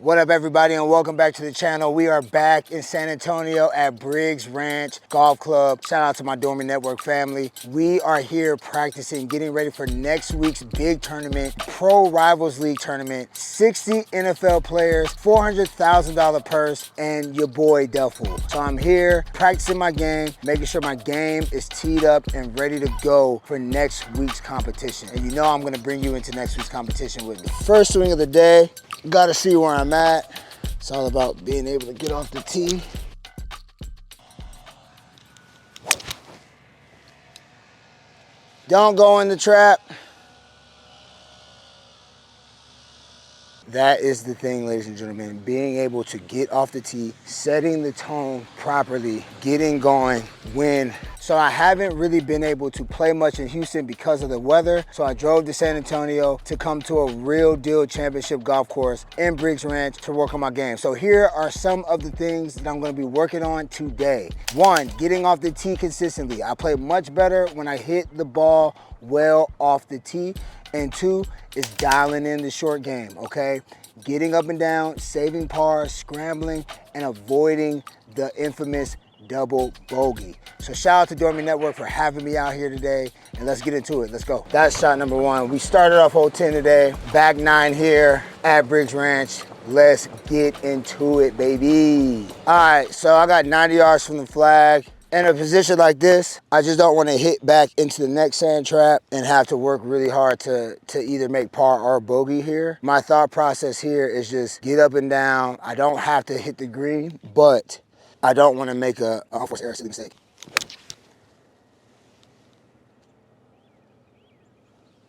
What up, everybody, and welcome back to the channel. We are back in San Antonio at Briggs Ranch Golf Club. Shout out to my Dormy Network family. We are here practicing, getting ready for next week's big tournament, Pro Rivals League tournament. 60 NFL players, $400,000 purse, and your boy Duffel. So I'm here practicing my game, making sure my game is teed up and ready to go for next week's competition. And you know I'm gonna bring you into next week's competition with me. First swing of the day. Gotta see where I'm at. It's all about being able to get off the tee. Don't go in the trap. That is the thing, ladies and gentlemen, being able to get off the tee, setting the tone properly, getting going when. So I haven't really been able to play much in Houston because of the weather. So I drove to San Antonio to come to a real deal championship golf course in Briggs Ranch to work on my game. So here are some of the things that I'm gonna be working on today. One, getting off the tee consistently. I play much better when I hit the ball well off the tee. And two is dialing in the short game, okay? Getting up and down, saving par, scrambling, and avoiding the infamous double bogey. So shout out to Dormy Network for having me out here today, and let's get into it. Let's go. That's shot number one. We started off hole 10 today, back 9 here at Briggs Ranch. Let's get into it, baby. All right, so I got 90 yards from the flag. In a position like this, I just don't want to hit back into the next sand trap and have to work really hard to either make par or bogey here. My thought process here is just get up and down. I don't have to hit the green, but I don't want to make a unforced error, silly mistake.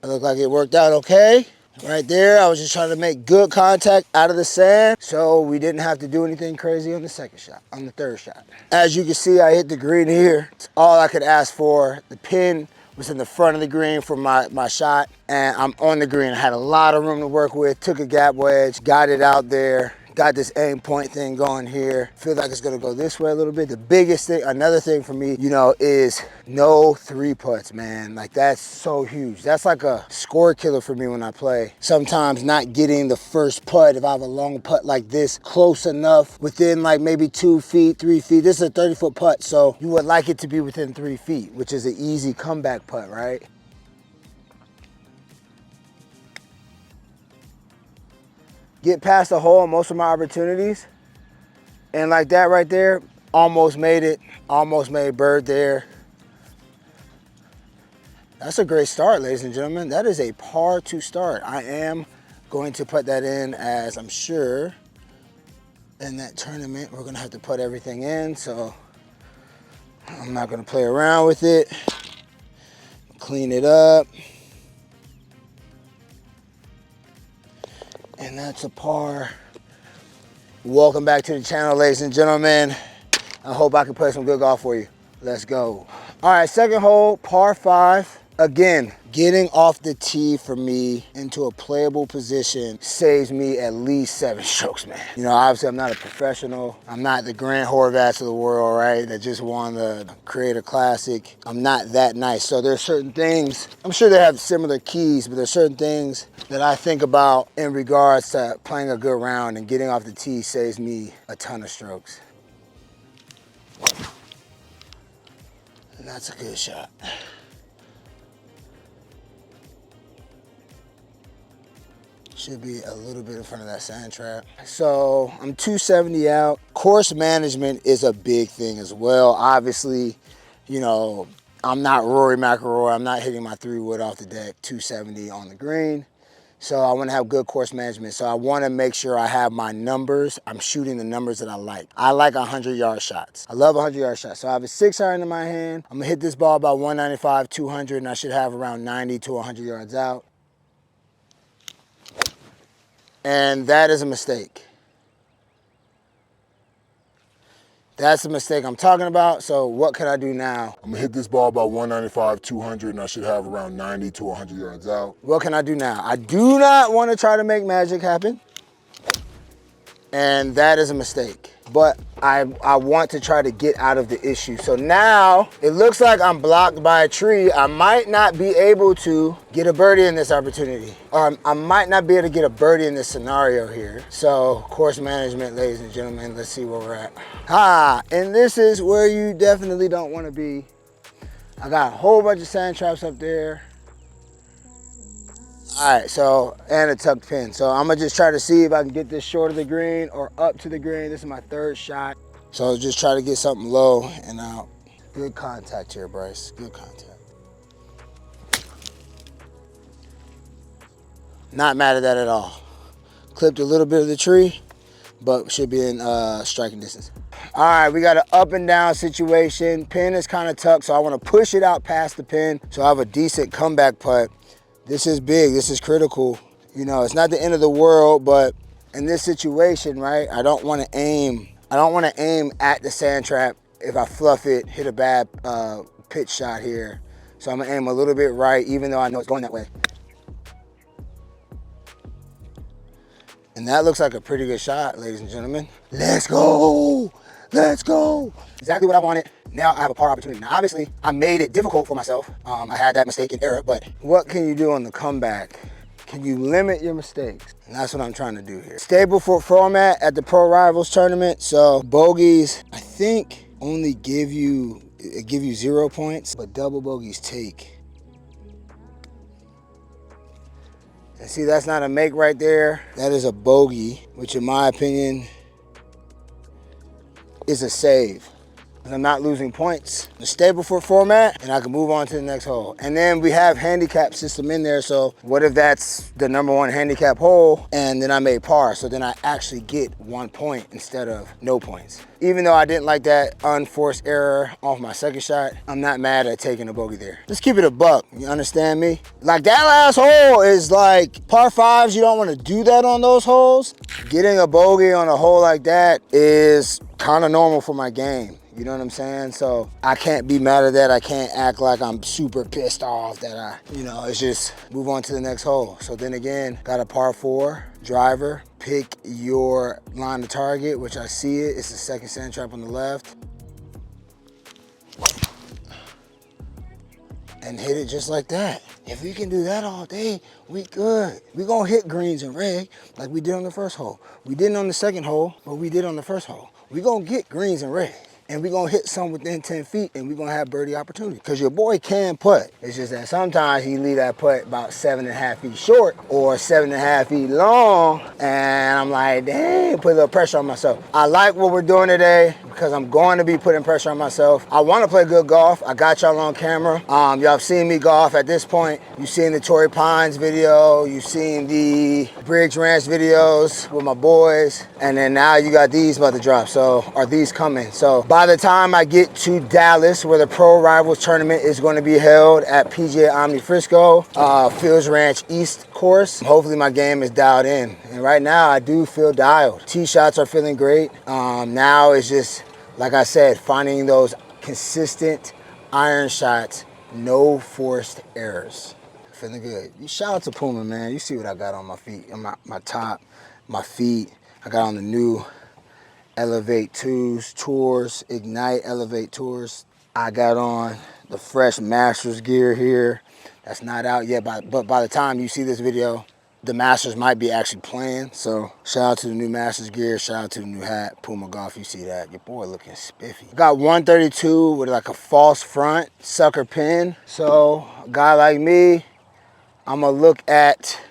It looked like it worked out okay. Right there, I was just trying to make good contact out of the sand, so we didn't have to do anything crazy on the second shot, on the third shot. As you can see, I hit the green here. It's all I could ask for. The pin was in the front of the green for my shot, and I'm on the green. I had a lot of room to work with, took a gap wedge, got it out there. Got this aim point thing going here. Feel like it's gonna go this way a little bit. The biggest thing, another thing for me, you know, is no 3-putts, man. Like, that's so huge. That's like a score killer for me when I play. Sometimes not getting the first putt, if I have a long putt like this, close enough, within like maybe 2 feet, 3 feet. This is a 30-foot putt, so you would like it to be within 3 feet, which is an easy comeback putt, right? Get past the hole on most of my opportunities. And like that right there, almost made it. Almost made bird there. That's a great start, ladies and gentlemen. That is a par 2 start. I am going to put that in, as I'm sure in that tournament we're gonna have to put everything in, so I'm not gonna play around with it. Clean it up. And that's a par. Welcome back to the channel, ladies and gentlemen. I hope I can play some good golf for you. Let's go. All right, second hole, par 5. Again, getting off the tee for me into a playable position saves me at least 7 strokes, man. You know, obviously I'm not a professional. I'm not the Grant Horvats of the world, right? That just won the Creator Classic. I'm not that nice. So there's certain things, I'm sure they have similar keys, but there's certain things that I think about in regards to playing a good round, and getting off the tee saves me a ton of strokes. And that's a good shot. Should be a little bit in front of that sand trap. So I'm 270 out. Course management is a big thing as well. Obviously, you know, I'm not Rory McIlroy. I'm not hitting my 3-wood off the deck, 270 on the green. So I want to have good course management. So I want to make sure I have my numbers. I'm shooting the numbers that I like. I like 100-yard shots. I love 100-yard shots. So I have a 6-iron in my hand. I'm going to hit this ball about 195, 200, and I should have around 90 to 100 yards out. And that is a mistake. That's the mistake I'm talking about. So what can I do now? I'm gonna hit this ball about 195, 200, and I should have around 90 to 100 yards out. What can I do now? I do not want to try to make magic happen. And that is a mistake. but I want to try to get out of the issue. So now it looks like I'm blocked by a tree. I might not be able to get a birdie in this opportunity, or I might not be able to get a birdie in this scenario here. So course management, ladies and gentlemen, let's see where we're at. And this is where you definitely don't want to be. I got a whole bunch of sand traps up there. All right, so, and a tucked pin. So I'm gonna just try to see if I can get this short of the green or up to the green. This is my third shot. So I'll just try to get something low and out. Good contact here, Brice, good contact. Not mad at that at all. Clipped a little bit of the tree, but should be in striking distance. All right, we got an up and down situation. Pin is kind of tucked, so I wanna push it out past the pin so I have a decent comeback putt. This is big, this is critical. You know, it's not the end of the world, but in this situation, right, I don't wanna aim at the sand trap if I fluff it, hit a bad pitch shot here. So I'm gonna aim a little bit right, even though I know it's going that way. And that looks like a pretty good shot, ladies and gentlemen. Let's go, let's go. Exactly what I wanted. Now I have a par opportunity. Now obviously I made it difficult for myself. I had that mistake and error, but what can you do on the comeback? Can you limit your mistakes? And that's what I'm trying to do here. Stable for format at the Pro Rivals tournament. So bogeys, I think only give you 0 points, but double bogeys take. And see, that's not a make right there. That is a bogey, which in my opinion is a save. I'm not losing points. The stable for format, and I can move on to the next hole. And then we have handicap system in there, so what if that's the #1 handicap hole and then I made par, so then I actually get 1 point instead of no points. Even though I didn't like that unforced error off my second shot, I'm not mad at taking a bogey there. Let's keep it a buck, you understand me? Like that last hole is like par 5s, you don't want to do that on those holes. Getting a bogey on a hole like that is kind of normal for my game. You know what I'm saying? So I can't be mad at that. I can't act like I'm super pissed off that it's just move on to the next hole. So then again, got a par 4 driver. Pick your line of target, which I see it. It's the second sand trap on the left. And hit it just like that. If we can do that all day, we good. We gonna hit greens and red like we did on the first hole. We didn't on the second hole, but we did on the first hole. We gonna get greens and red. And we're gonna hit some within 10 feet and we're gonna have birdie opportunity. Cause your boy can putt. It's just that sometimes he leave that putt about 7.5 feet short or 7.5 feet long. And I'm like, dang, put a little pressure on myself. I like what we're doing today because I'm going to be putting pressure on myself. I wanna play good golf. I got y'all on camera. Y'all have seen me golf at this point. You've seen the Torrey Pines video. You've seen the Briggs Ranch videos with my boys. And then now you got these about to drop. So, are these coming? So, by the time I get to Dallas, where the Pro Rivals tournament is going to be held at PGA Omni Frisco, Briggs Ranch East course, hopefully my game is dialed in. And right now, I do feel dialed. Tee shots are feeling great. Now it's just, like I said, finding those consistent iron shots, no forced errors. Feeling good. You shout out to Puma, man. You see what I got on my feet, on my top, my feet. I got on the new Elevate 2s, Tours, Ignite Elevate Tours. I got on the fresh Masters gear here. That's not out yet, but by the time you see this video, the Masters might be actually playing. So shout out to the new Masters gear. Shout out to the new hat, Puma Golf. You see that? Your boy looking spiffy. Got 132 with like a false front, sucker pin. So a guy like me, I'm gonna look at,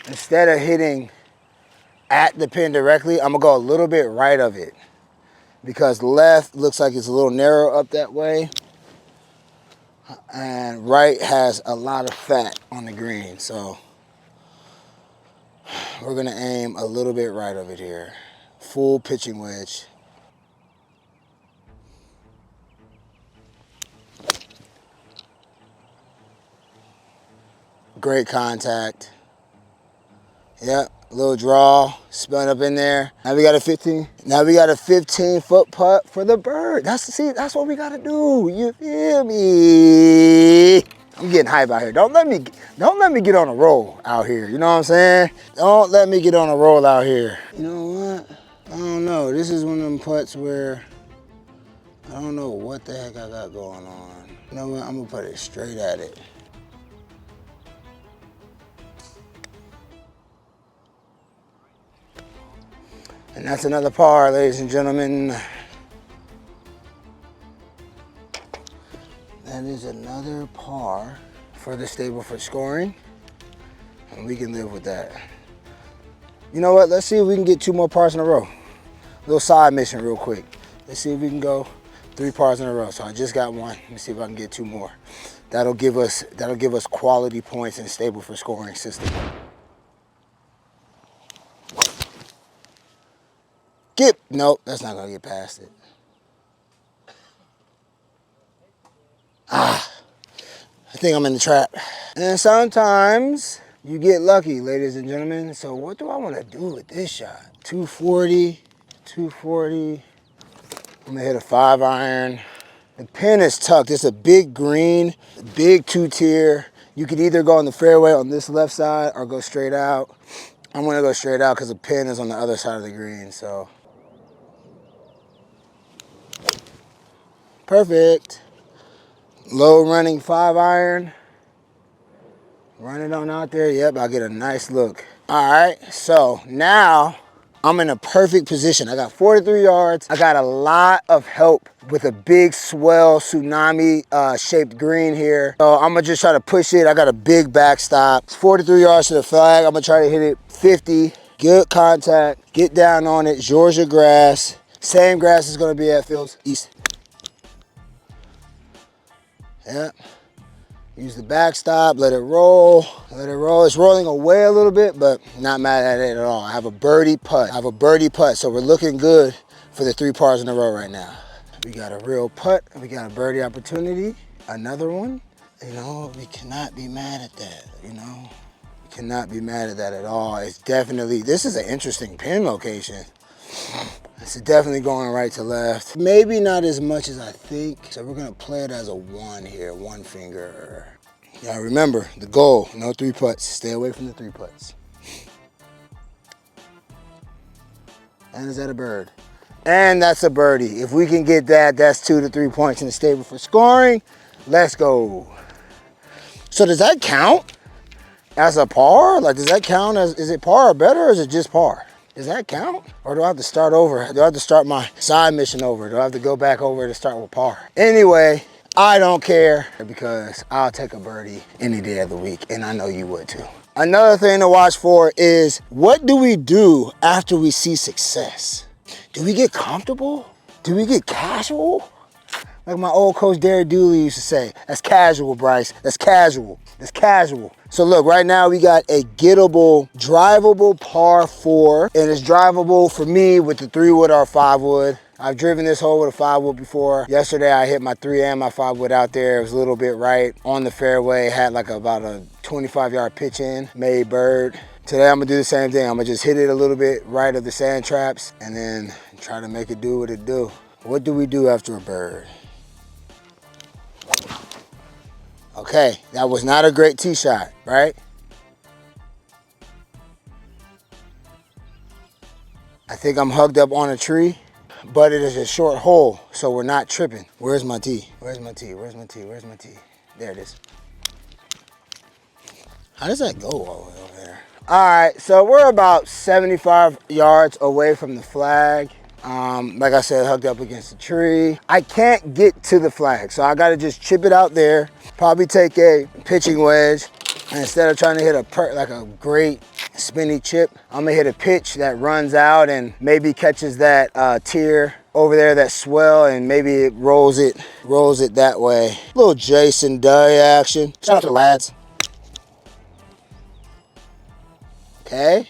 instead of hitting at the pin directly, I'm gonna go a little bit right of it because left looks like it's a little narrow up that way and right has a lot of fat on the green. So we're gonna aim a little bit right of it here. Full pitching wedge. Great contact. Yep, a little draw, spun up in there. Now we got a 15-foot putt for the bird. That's what we gotta do. You feel me? I'm getting hype out here. Don't let me get on a roll out here. You know what I'm saying? Don't let me get on a roll out here. You know what? I don't know. This is one of them putts where I don't know what the heck I got going on. You know what? I'm gonna put it straight at it. And that's another par, ladies and gentlemen. That is another par for the stable for scoring. And we can live with that. You know what? Let's see if we can get 2 more pars in a row. Little side mission real quick. Let's see if we can go 3 pars in a row. So I just got 1. Let me see if I can get 2 more. That'll give us quality points in the stable for scoring system. Nope, that's not gonna get past it. I think I'm in the trap. And sometimes you get lucky, ladies and gentlemen. So what do I want to do with this shot? 240. I'm gonna hit a 5 iron. The pin is tucked. It's a big green, big 2-tier. You could either go on the fairway on this left side or go straight out. I'm gonna go straight out because the pin is on the other side of the green, so. Perfect. Low running 5 iron. Run it on out there. Yep, I'll get a nice look. All right, so now I'm in a perfect position. I got 43 yards. I got a lot of help with a big swell tsunami shaped green here. So I'm gonna just try to push it. I got a big backstop. It's 43 yards to the flag. I'm gonna try to hit it 50. Good contact. Get down on it. Georgia grass. Same grass is gonna be at Fields East. Yep. Use the backstop, let it roll, It's rolling away a little bit, but not mad at it at all. I have a birdie putt. So we're looking good for the 3 pars in a row right now. We got a real putt. We got a birdie opportunity. Another one. You know, we cannot be mad at that, you know? We cannot be mad at that at all. It's definitely, this is an interesting pin location. It's definitely going right to left. Maybe not as much as I think. So we're gonna play it as a 1 here, 1 finger. Now remember, the goal, no 3 putts. Stay away from the 3 putts. And is that a bird? And that's a birdie. If we can get that, that's 2 to 3 points in the stable for scoring. Let's go. So does that count as a par? Like, does that count as, is it par or better, or is it just par? Does that count? Or do I have to start over? Do I have to start my side mission over? Do I have to go back over to start with par? Anyway, I don't care because I'll take a birdie any day of the week, and I know you would too. Another thing to watch for is, what do we do after we see success? Do we get comfortable? Do we get casual? Like my old coach Derek Dooley used to say, that's casual, Brice. That's casual. That's casual. So look, right now we got a gettable, drivable par 4, and it's drivable for me with the 3-wood or 5-wood. I've driven this hole with a 5-wood before. Yesterday I hit my 3 and my 5-wood out there. It was a little bit right on the fairway. Had like about a 25-yard pitch in, made bird. Today I'm gonna do the same thing. I'm gonna just hit it a little bit right of the sand traps and then try to make it do what it do. What do we do after a bird? Okay, that was not a great tee shot, right? I think I'm hugged up on a tree, but it is a short hole, so we're not tripping. Where's my tee? Where's my tee? Where's my tee? Where's my tee? There it is. How does that go all the way over there? All right, so we're about 75 yards away from the flag. Like I said, hugged up against the tree. I can't get to the flag, so I gotta just chip it out there. Probably take a pitching wedge, and instead of trying to hit like a great spinny chip, I'm gonna hit a pitch that runs out and maybe catches that tier over there, that swell, and maybe it rolls it that way. Little Jason Day action. Shout out to the lads. Okay.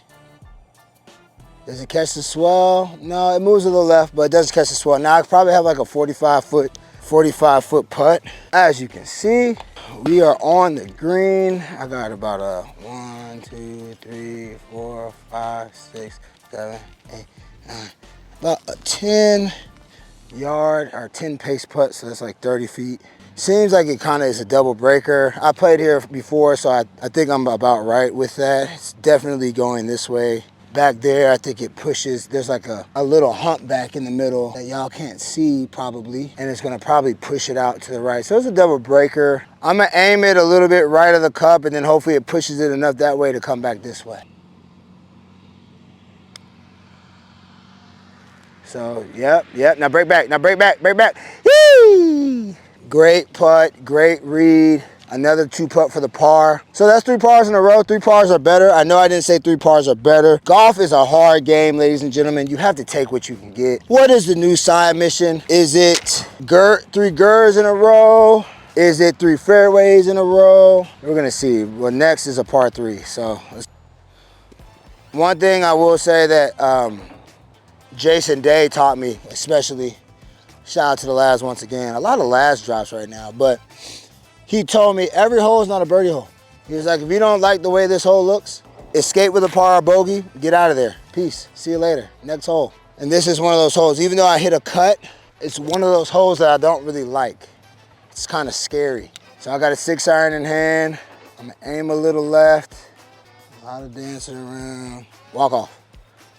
Does it catch the swell? No, it moves a little left, but it doesn't catch the swell. Now I probably have like a 45 foot putt. As you can see, we are on the green. I got about a 1, 2, 3, 4, 5, 6, 7, 8, 9, about a 10 yard or 10 pace putt, so that's like 30 feet. Seems like it kind of is a double breaker. I played here before, so I think I'm about right with that. It's definitely going this way. Back there, I think it pushes. There's like a little hump back in the middle that y'all can't see probably, and it's gonna probably push it out to the right. So it's a double breaker. I'm gonna aim it a little bit right of the cup, and then hopefully it pushes it enough that way to come back this way. So, yep. Now break back, break back. Yee! Great putt, great read. Another 2 putt for the par. So that's 3 pars in a row. 3 pars are better. I know I didn't say 3 pars are better. Golf is a hard game, ladies and gentlemen. You have to take what you can get. What is the new side mission? Is it 3 gurs in a row? Is it 3 fairways in a row? We're gonna see. Well, next is a par 3. So, one thing I will say that Jason Day taught me, especially, shout out to the lads once again. A lot of lads drops right now, but he told me every hole is not a birdie hole. He was like, if you don't like the way this hole looks, escape with a par or bogey, get out of there. Peace, see you later, next hole. And this is one of those holes, even though I hit a cut, it's one of those holes that I don't really like. It's kind of scary. So I got a 6-iron in hand. I'm gonna aim a little left. A lot of dancing around. Walk off.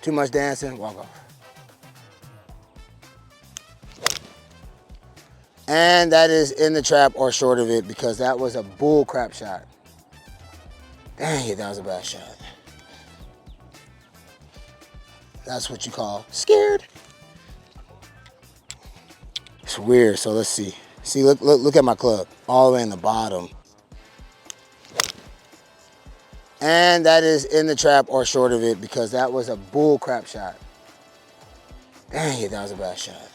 Too much dancing, walk off. And that is in the trap or short of it because that was a bull crap shot. Dang it, that was a bad shot. That's what you call scared. It's weird, so let's see. See, look at my club, all the way in the bottom. And that is in the trap or short of it because that was a bull crap shot. Dang it, that was a bad shot.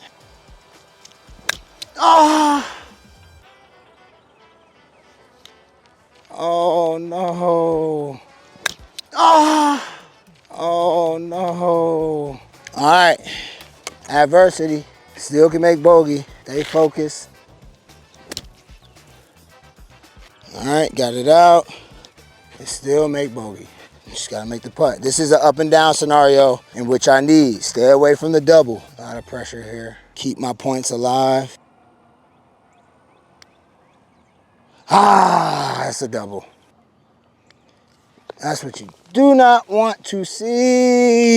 Oh! Oh no. Oh! Oh no. All right. Adversity. Still can make bogey. Stay focused. All right, got it out. And still make bogey. Just gotta make the putt. This is an up and down scenario in which I need. Stay away from the double. A lot of pressure here. Keep my points alive. Ah, that's a double. That's what you do not want to see.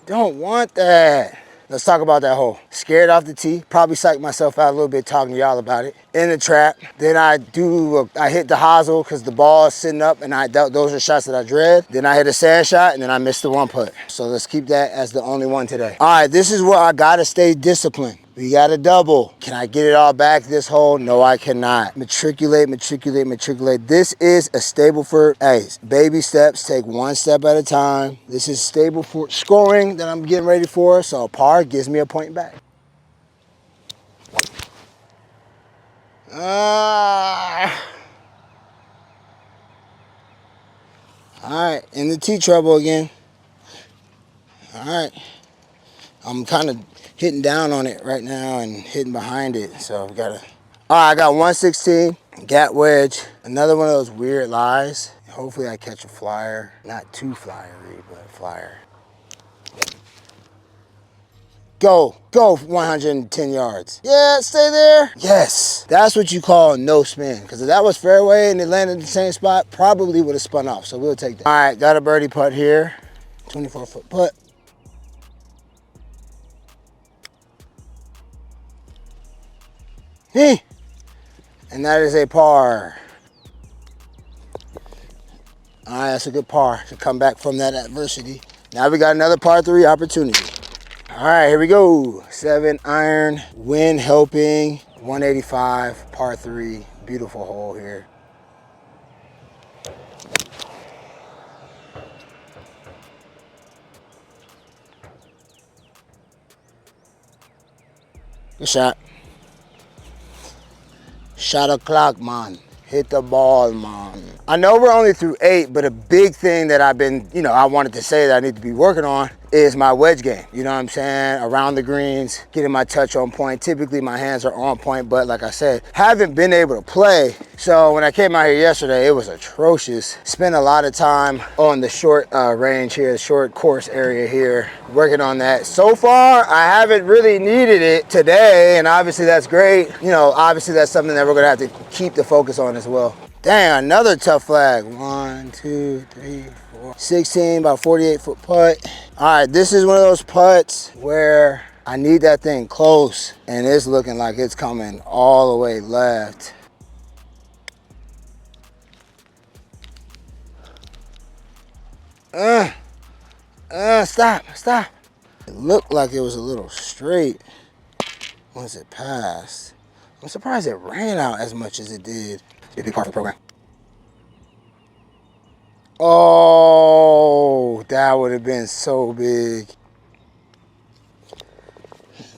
Don't want that. Let's talk about that hole. Scared off the tee. Probably psyched myself out a little bit talking to y'all about it. In the trap. Then I hit the hosel because the ball is sitting up and those are shots that I dread. Then I hit a sand shot and then I missed the 1 putt. So let's keep that as the only one today. All right, this is where I gotta stay disciplined. We got a double. Can I get it all back this hole? No, I cannot. Matriculate. This is a Stableford. Hey, baby steps. Take 1 step at a time. This is Stableford scoring that I'm getting ready for. So a par gives me a point back. All right, in the tee trouble again. All right. I'm kind of hitting down on it right now and hitting behind it. So we gotta. All right, I got 116, gap wedge. Another one of those weird lies. Hopefully I catch a flyer. Not too flyery, but a flyer. Go 110 yards. Yeah, stay there. Yes, that's what you call no spin. Because if that was fairway and it landed in the same spot, probably would have spun off. So we'll take that. All right, got a birdie putt here. 24-foot putt. And that is a par. All right, that's a good par to come back from that adversity. Now we got another par 3 opportunity. All right, here we go. 7-iron, wind helping, 185, par 3. Beautiful hole here. Good shot. Shot o'clock, man. Hit the ball, man. I know we're only through 8, but a big thing that I've been, I wanted to say that I need to be working on is my wedge game. You know what I'm saying? Around the greens, getting my touch on point. Typically my hands are on point, but like I said, haven't been able to play. So when I came out here yesterday, it was atrocious. Spent a lot of time on the short range here, the short course area here, working on that. So far, I haven't really needed it today, and obviously that's great. You know, obviously that's something that we're gonna have to keep the focus on as well. Dang, another tough flag. 1, 2, 3, 4, 16, about 48-foot putt. All right, this is one of those putts where I need that thing close, and it's looking like it's coming all the way left. Stop. It looked like it was a little straight once it passed. I'm surprised it ran out as much as it did. It's a big part of the program. Oh, that would have been so big.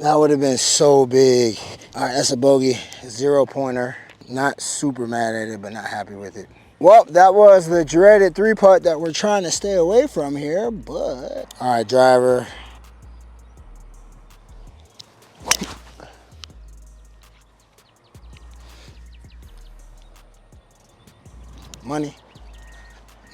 That would have been so big. All right, that's a bogey, 0-pointer. Not super mad at it, but not happy with it. Well, that was the dreaded 3-putt that we're trying to stay away from here, but... All right, driver. Money.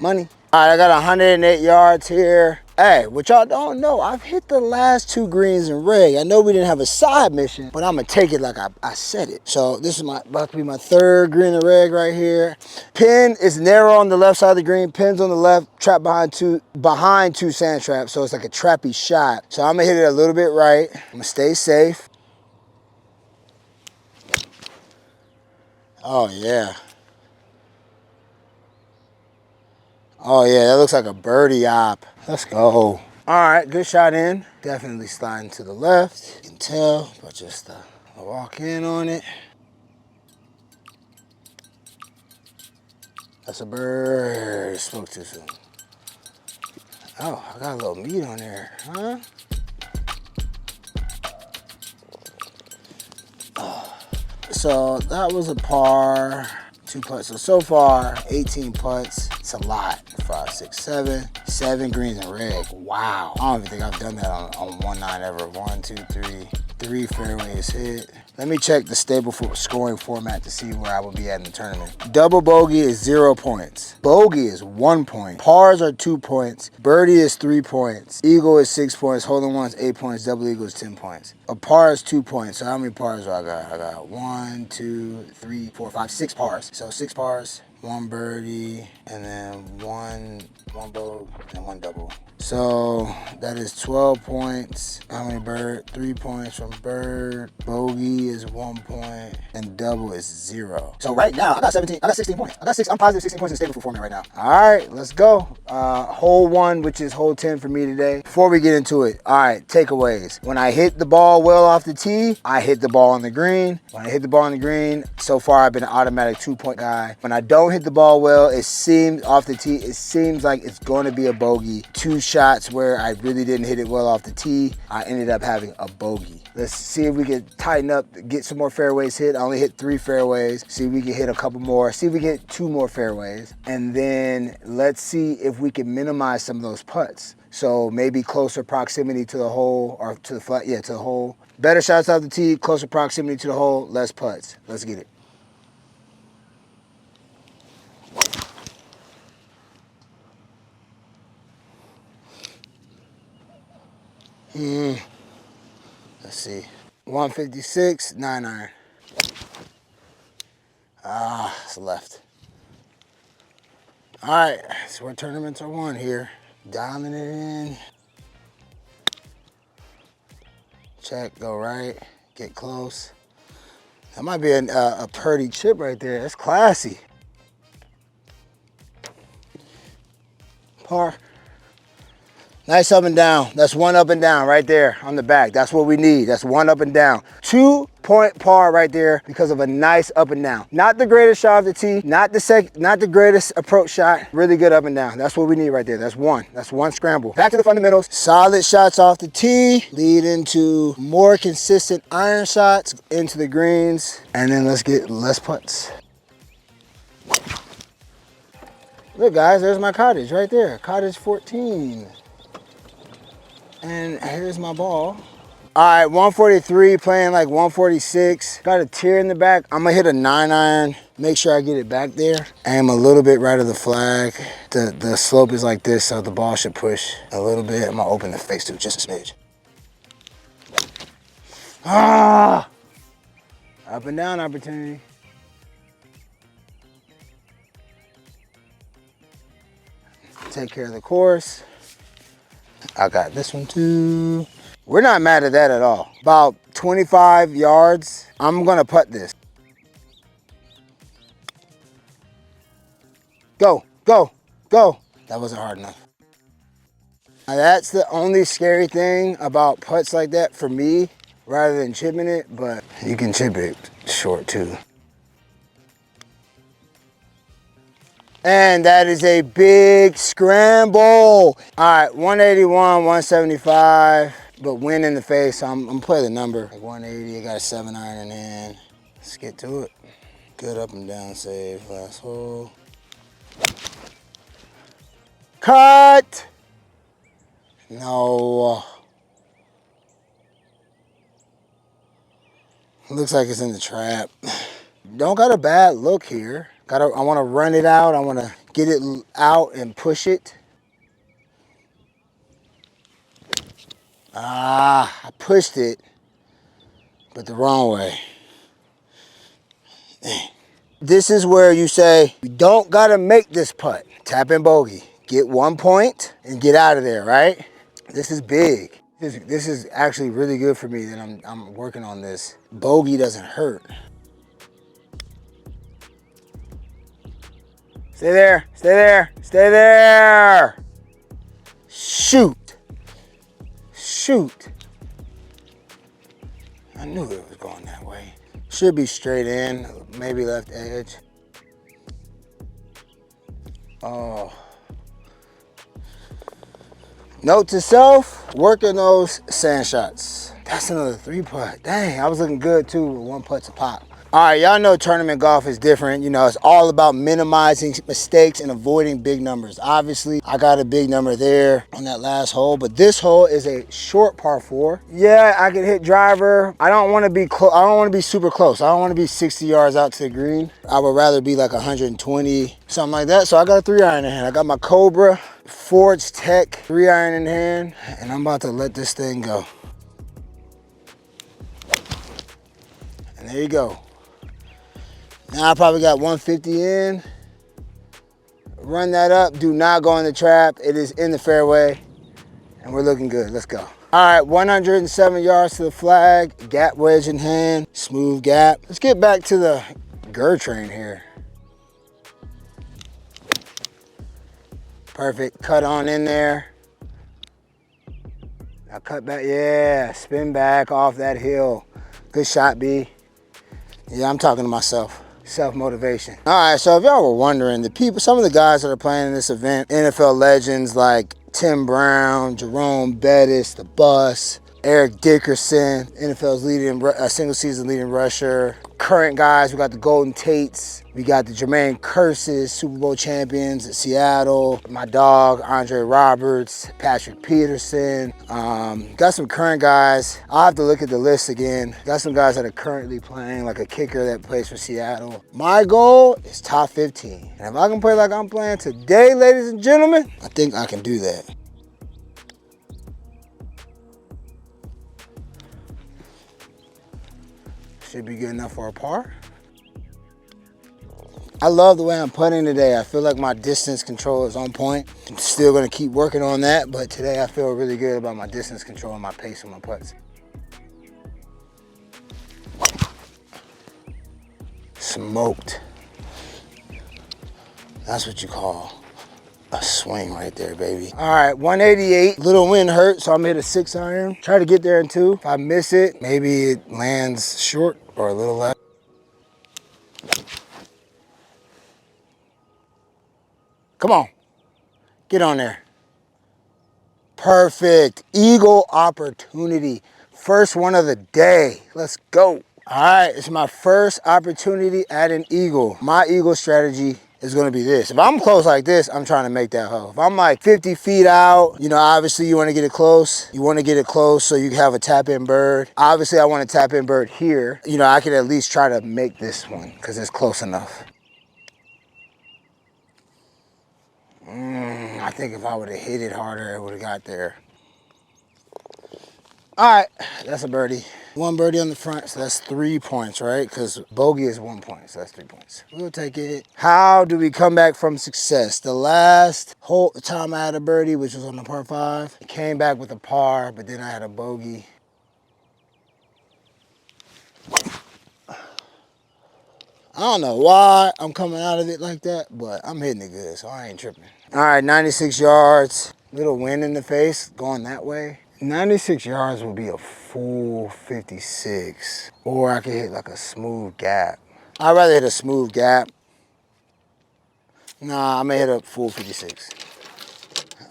All right, I got 108 yards here. Hey, what y'all don't know, I've hit the last 2 greens in reg. I know we didn't have a side mission, but I'm gonna take it like I said it. So this is about to be my 3rd green in reg right here. Pin is narrow on the left side of the green. Pin's on the left, trapped behind two sand traps. So it's like a trappy shot. So I'm gonna hit it a little bit right. I'm gonna stay safe. Oh yeah. Oh yeah, that looks like a birdie op. Let's go. All right, good shot in. Definitely sliding to the left. You can tell, but just walk in on it. That's a bird. Spoke too soon. Oh, I got a little meat on there, huh? So that was a par. 2 putts. So far, 18 putts. It's a lot. 5, 6, 7. 7 greens in reg. Wow. I don't even think I've done that on 1-9 ever. 1, 2, 3. 3 fairways hit. Let me check the stable scoring format to see where I will be at in the tournament. Double bogey is 0 points. Bogey is 1 point. Pars are 2 points. Birdie is 3 points. Eagle is 6 points. Hole in one's 8 points. Double eagle is 10 points. A par is 2 points. So how many pars do I got? I got 1, 2, 3, 4, 5, 6 pars. So 6 pars, 1 birdie, and then one bogey, and 1 double. So that is 12 points. How many bird? 3 points from bird. Bogey is 1 point, and double is 0. So right now I got 16 points. I'm positive 16 points in stable format right now. All right, let's go. Hole 1, which is hole 10 for me today. Before we get into it, all right, takeaways. When I hit the ball well off the tee, I hit the ball on the green. When I hit the ball on the green, so far I've been an automatic 2-point guy. When I don't hit the ball well, it seems off the tee, it seems like it's going to be a bogey. 2 shots where I really didn't hit it well off the tee, I ended up having a bogey. Let's see if we can tighten up, get some more fairways hit. I only hit 3 fairways. See if we can hit a couple more. See if we get 2 more fairways. And then let's see if we can minimize some of those putts. So maybe closer proximity to the hole, or to the flat, yeah, to the hole. Better shots off the tee, closer proximity to the hole, less putts. Let's get it. Let's see. 156, 9 iron. It's left. All right, so where tournaments are won here. Dialing it in. Check, go right, get close. That might be a purdy chip right there. That's classy. Par. Nice up and down. That's 1 up and down right there on the back. That's what we need. That's 1 up and down. 2-point par right there because of a nice up and down. Not the greatest shot of the tee. Not the greatest approach shot. Really good up and down. That's what we need right there. That's 1. That's 1 scramble. Back to the fundamentals. Solid shots off the tee. Lead into more consistent iron shots into the greens. And then let's get less putts. Look guys, there's my cottage right there. Cottage 14. And here's my ball. All right, 143, playing like 146. Got a tear in the back. I'm gonna hit a 9-iron. Make sure I get it back there. Aim a little bit right of the flag. The slope is like this, so the ball should push a little bit. I'm gonna open the face too, just a smidge. Ah! Up and down opportunity. Take care of the course. I got this one too. We're not mad at that at all. About 25 yards. I'm gonna putt this. Go, go, go. That wasn't hard enough. Now that's the only scary thing about putts like that for me, rather than chipping it, but you can chip it short too. And that is a big scramble. All right, 181, 175, but wind in the face. So I'm gonna play the number. Like 180, I got a 7-iron in hand. Let's get to it. Good up and down save, last hole. Cut! No. Looks like it's in the trap. Don't got a bad look here. I want to run it out. I want to get it out and push it. Ah, I pushed it, but the wrong way. Dang. This is where you say, you don't got to make this putt. Tap in bogey. Get 1 point and get out of there, right? This is big. This is actually really good for me that I'm working on this. Bogey doesn't hurt. Stay there, stay there, stay there. Shoot. Shoot. I knew it was going that way. Should be straight in, maybe left edge. Oh. Note to self, working those sand shots. That's another 3-putt. Dang, I was looking good too with 1 putt to pop. All right, y'all know tournament golf is different. You know, it's all about minimizing mistakes and avoiding big numbers. Obviously, I got a big number there on that last hole, but this hole is a short par 4. Yeah, I can hit driver. I don't want to be close. I don't want to be super close. I don't want to be 60 yards out to the green. I would rather be like 120, something like that. So I got a 3-iron in hand. I got my Cobra Forge Tech 3-iron in hand, and I'm about to let this thing go. And there you go. Now I probably got 150 in. Run that up. Do not go in the trap. It is in the fairway. And we're looking good. Let's go. All right, 107 yards to the flag. Gap wedge in hand. Smooth gap. Let's get back to the GUR train here. Perfect. Cut on in there. Now cut back. Yeah, spin back off that hill. Good shot, B. Yeah, I'm talking to myself. Self-motivation. All right, so if y'all were wondering, some of the guys that are playing in this event, NFL legends like Tim Brown, Jerome Bettis, the Bus, Eric Dickerson, NFL's leading single season leading rusher. Current guys, we got the Golden Tates, we got the Jermaine Curses, Super Bowl champions at Seattle, my dog Andre Roberts, Patrick Peterson. Got some current guys. I'll have to look at the list again. Got some guys that are currently playing, like a kicker that plays for Seattle. My goal is top 15. And if I can play like I'm playing today, ladies and gentlemen, I think I can do that. Should be good enough for a par. I love the way I'm putting today. I feel like my distance control is on point. I'm still gonna keep working on that, but today I feel really good about my distance control and my pace on my putts. Smoked. That's what you call a swing right there, baby. All right, 188. Little wind hurt, so I'm gonna hit a 6-iron. Try to get there in 2. If I miss it, maybe it lands short or a little left. Come on, get on there. Perfect, eagle opportunity. First one of the day, let's go. All right, it's my first opportunity at an eagle. My eagle strategy is gonna be this. If I'm close like this, I'm trying to make that hole. If I'm like 50 feet out, you know, obviously you wanna get it close. You wanna get it close so you can have a tap in bird. Obviously I want a tap in bird here. You know, I could at least try to make this one because it's close enough. I think if I would have hit it harder, it would have got there. All right, that's a birdie. One birdie on the front, so that's 3 points, right? Because bogey is 1 point, so that's 3 points. We'll take it. How do we come back from success? The last whole time I had a birdie, which was on the par 5, I came back with a par, but then I had a bogey. I don't know why I'm coming out of it like that, but I'm hitting it good, so I ain't tripping. All right, 96 yards. Little wind in the face going that way. 96 yards would be a full 56. Or I could hit like a smooth gap. I'd rather hit a smooth gap. Nah, I'm gonna hit a full 56.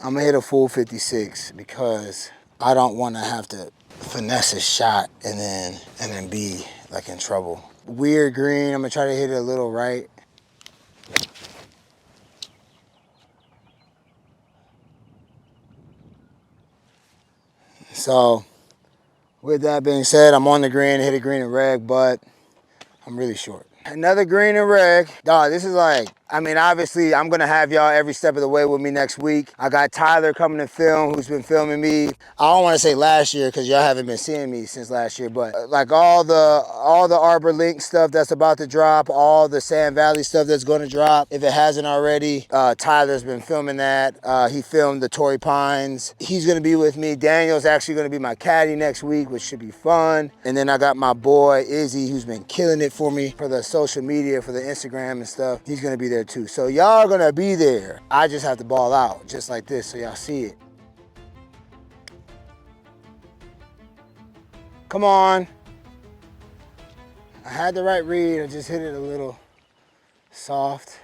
I'm gonna hit a full 56 because I don't want to have to finesse a shot and then be like in trouble. Weird green, I'm gonna try to hit it a little right. So with that being said, I'm on the green, hit a green and reg, but I'm really short. Another green and reg. Dog, this is like, I mean, obviously, I'm gonna have y'all every step of the way with me next week. I got Tyler coming to film, who's been filming me. I don't wanna say last year, because y'all haven't been seeing me since last year, but like all the Arbor Link stuff that's about to drop, all the Sand Valley stuff that's gonna drop, if it hasn't already, Tyler's been filming that. He filmed the Torrey Pines. He's gonna be with me. Daniel's actually gonna be my caddy next week, which should be fun. And then I got my boy, Izzy, who's been killing it for me for the social media, for the Instagram and stuff. He's gonna be there too. So y'all are gonna be there. I just have to ball out just like this so y'all see it. Come on. I had the right read, I just hit it a little soft.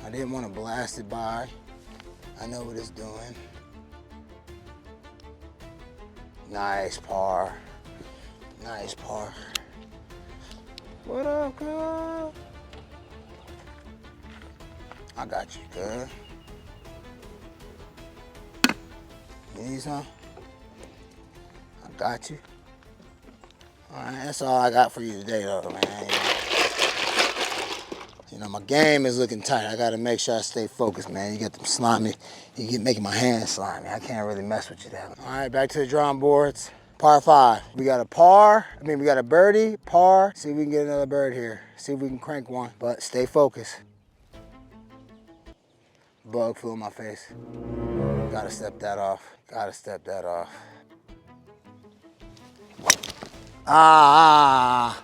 I didn't want to blast it by. I know what it's doing. Nice par. Nice par. What up, girl? I got you, girl. You need some? I got you. All right, that's all I got for you today, though, man. You know, my game is looking tight. I got to make sure I stay focused, man. You get them slimy. You get making my hands slimy. I can't really mess with you that. All right, back to the drawing boards. Par 5. We got a par. We got a birdie, par. See if we can get another bird here. See if we can crank one. But stay focused. Bug flew in my face. Gotta step that off. Gotta step that off. Ah.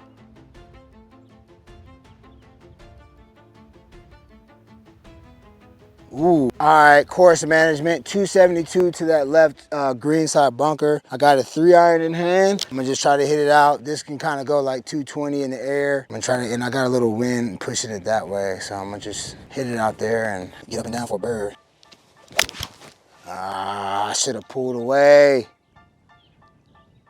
Ooh. All right, course management, 272 to that left green side bunker. I got a 3-iron in hand. I'm gonna just try to hit it out. This can kind of go like 220 in the air. I'm gonna try to, and I got a little wind pushing it that way. So I'm gonna just hit it out there and get up and down for a bird. Ah, I should have pulled away.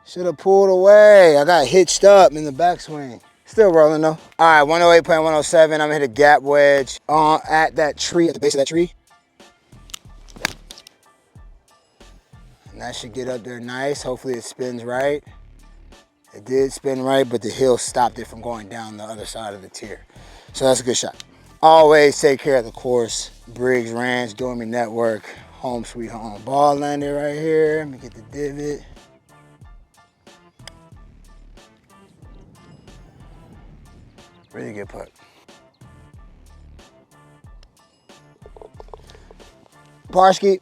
Should have pulled away. I got hitched up in the backswing. Still rolling though. All right, 108.107. I'm gonna hit a gap wedge at that tree, at the base of that tree. And that should get up there nice. Hopefully it spins right. It did spin right, but the hill stopped it from going down the other side of the tier. So that's a good shot. Always take care of the course. Briggs Ranch, Dormy Network, home sweet home. Ball landed right here. Let me get the divot. Really good putt. Parski.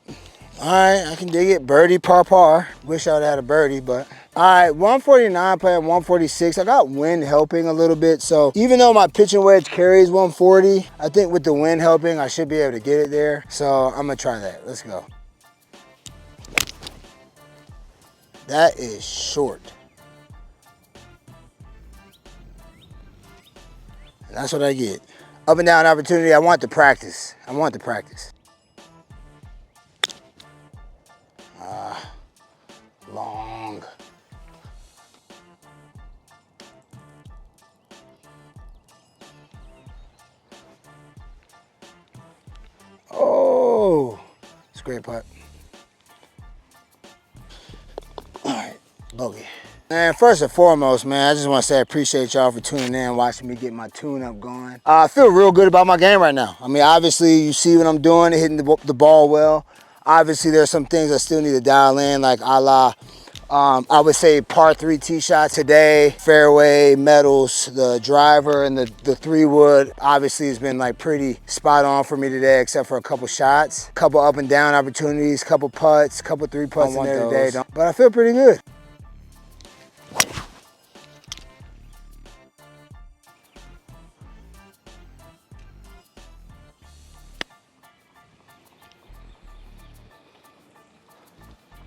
All right, I can dig it. Birdie, par. Wish I would have had a birdie, but. All right, 149 playing 146. I got wind helping a little bit, so even though my pitching wedge carries 140, I think with the wind helping, I should be able to get it there. So I'm gonna try that. Let's go. That is short. And that's what I get. Up and down opportunity. I want to practice. Long. great putt. All right, bogey. And first and foremost, man, I just want to say I appreciate y'all for tuning in, watching me get my tune-up going. I feel real good about my game right now. I mean, obviously, you see what I'm doing, hitting the ball well. Obviously, there's some things I still need to dial in, like a la, I would say par 3 tee shot today, fairway, metals, the driver, and the 3-wood obviously has been like pretty spot on for me today, except for a couple shots, couple up and down opportunities, couple putts, couple 3-putts in there today. But I feel pretty good.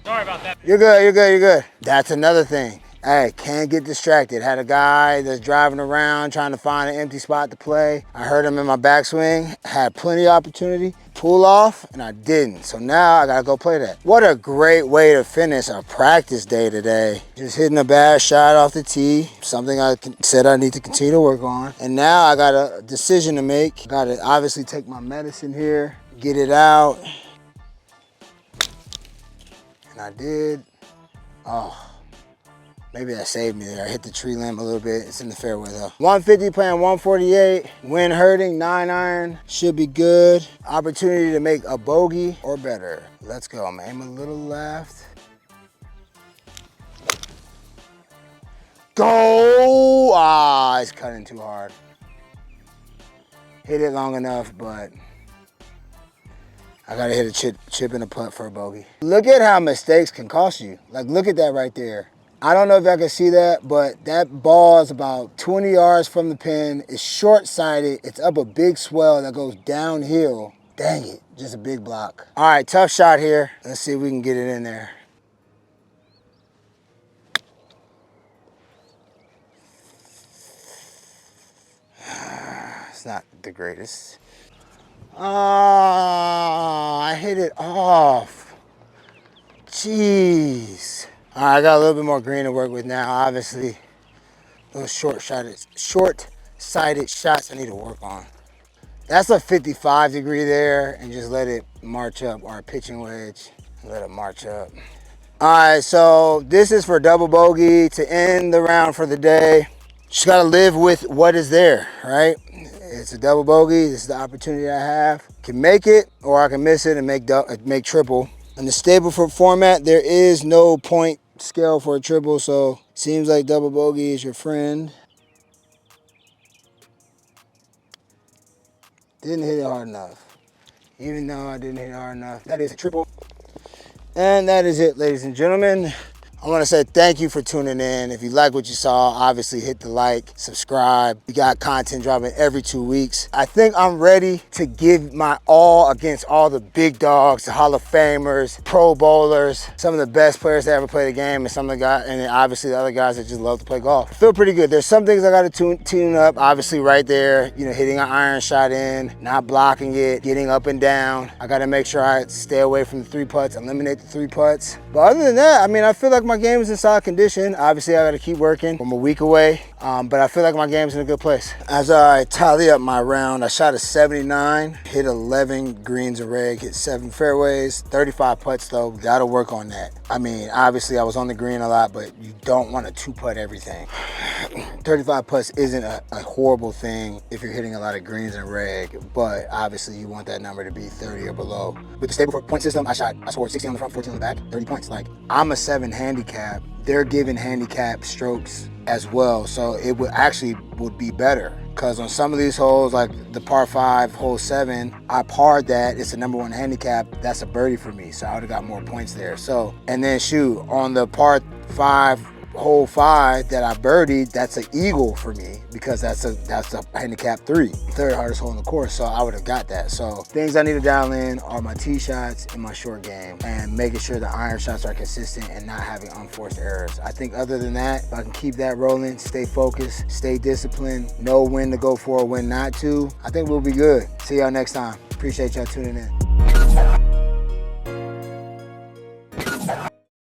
Sorry about that. You're good, you're good, you're good. That's another thing. Hey, can't get distracted. Had a guy that's driving around trying to find an empty spot to play. I heard him in my backswing, had plenty of opportunity, pull off, and I didn't. So now I gotta go play that. What a great way to finish our practice day today. Just hitting a bad shot off the tee, something I said I need to continue to work on. And now I got a decision to make. I gotta obviously take my medicine here, get it out. And I did. Oh, maybe that saved me there. I hit the tree limb a little bit. It's in the fairway though. 150 playing 148. Wind hurting, 9-iron. Should be good. Opportunity to make a bogey or better. Let's go. I'm aiming a little left. Go! Ah, it's cutting too hard. Hit it long enough, but I gotta hit a chip and a putt for a bogey. Look at how mistakes can cost you. Like, look at that right there. I don't know if y'all can see that, but that ball is about 20 yards from the pin. It's short-sighted. It's up a big swell that goes downhill. Dang it, just a big block. All right, tough shot here. Let's see if we can get it in there. It's not the greatest. Oh, I hit it off. Jeez. All right, I got a little bit more green to work with now, obviously. Those short-sighted shots I need to work on. That's a 55 degree there, and just let it march up, or a pitching wedge. Let it march up. All right, so this is for double bogey to end the round for the day. Just gotta live with what is there, right? It's a double bogey. This is the opportunity I have. Can make it, or I can miss it and make triple. In the Stableford format, there is no point scale for a triple, so seems like double bogey is your friend. Didn't hit it hard enough. Even though I didn't hit it hard enough, that is a triple. And that is it, ladies and gentlemen. I want to say thank you for tuning in. If you like what you saw, obviously hit the like, subscribe. We got content dropping every 2 weeks. I think I'm ready to give my all against all the big dogs, the Hall of Famers, Pro Bowlers, some of the best players that ever played the game, and some of the guys, and then obviously the other guys that just love to play golf. I feel pretty good. There's some things I got to tune up. Obviously right there, you know, hitting an iron shot in, not blocking it, getting up and down. I got to make sure I stay away from the 3 putts, eliminate the 3 putts. But other than that, I mean, I feel like my game is in solid condition. Obviously, I got to keep working. I'm a week away, but I feel like my game's in a good place. As I tally up my round, I shot a 79, hit 11 greens and reg, hit 7 fairways, 35 putts though. Got to work on that. I mean, obviously, I was on the green a lot, but you don't want to 2-putt everything. 35 putts isn't a horrible thing if you're hitting a lot of greens and reg, but obviously, you want that number to be 30 or below. With the Stableford point system, I scored 60 on the front, 14 on the back, 30 points. Like, I'm a 7 handicap. They're giving handicap strokes as well, so it would be better. Because on some of these holes, like the par 5, hole 7, I parred that. It's a number 1 handicap. That's a birdie for me, so I would have got more points there. So, and then shoot, on the par 5, hole 5 that I birdied, that's an eagle for me because that's a handicap 3, third hardest hole in the course. So I would have got that. So things I need to dial in are my tee shots and my short game, and making sure the iron shots are consistent and not having unforced errors. I think other than that, if I can keep that rolling, stay focused, stay disciplined, know when to go for, when not to, I think we'll be good. See y'all next time. Appreciate y'all tuning in.